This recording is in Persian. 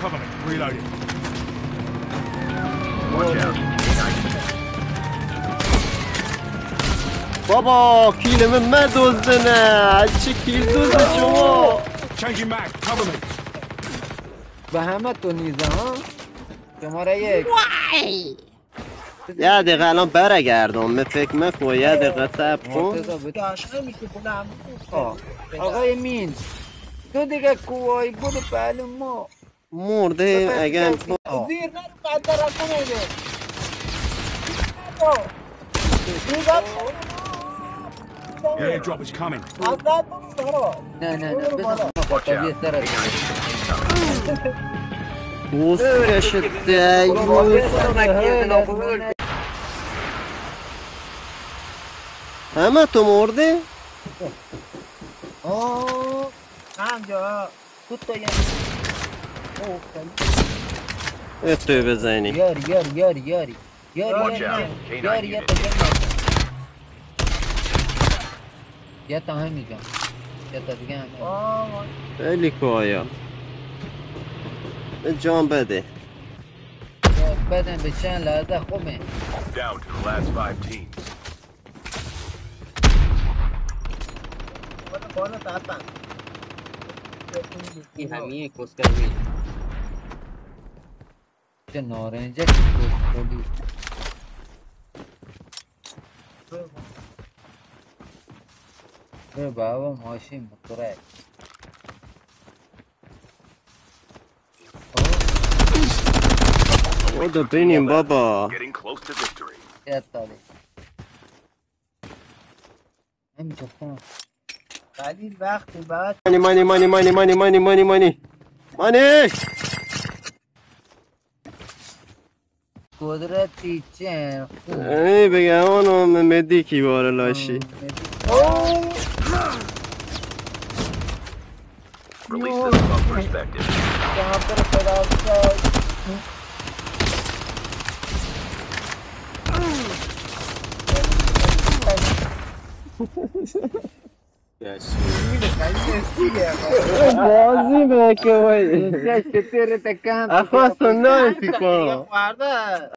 Cover me. Reloading. Watch out. بابا کیلم من دزدنه چه کیل دوزد شما Changing mag. Cover me. به همه تو نیزه ها شماره یک یه دقیقه الان برگردم من فکر مکن یه دقیقه صبر کن مرتضی بده آقای مین تو دیگه کوهایی برو پهلو ما مرده اگر زیر نرو قدر کنه The airdrop is coming. نه نه نه بزن خطابی سرت دوست کشت دیوز همه تو مرده؟ آه همجا تو یه اتوی بزنی یاری Watch out. K9 unit. یا تا همیگم یا تا دیگه هم خیلی کوایا به جان بده بدن به چند لحظه خوبه Down to the last 5 teams. این همیه کسکروی چه نارنجه که کسکولی بابا ماشین موتوره بودو بینیم بابا Getting close to victory. یه تالی همین چفتم قلیل وقتی بعد مانی قدرتی چه ای بگم آنو مدی کی باره لاشی Release this above perspective. यहाँ पर खड़ा بازی بکن چه تیره تکان اخواستم نایفی کنم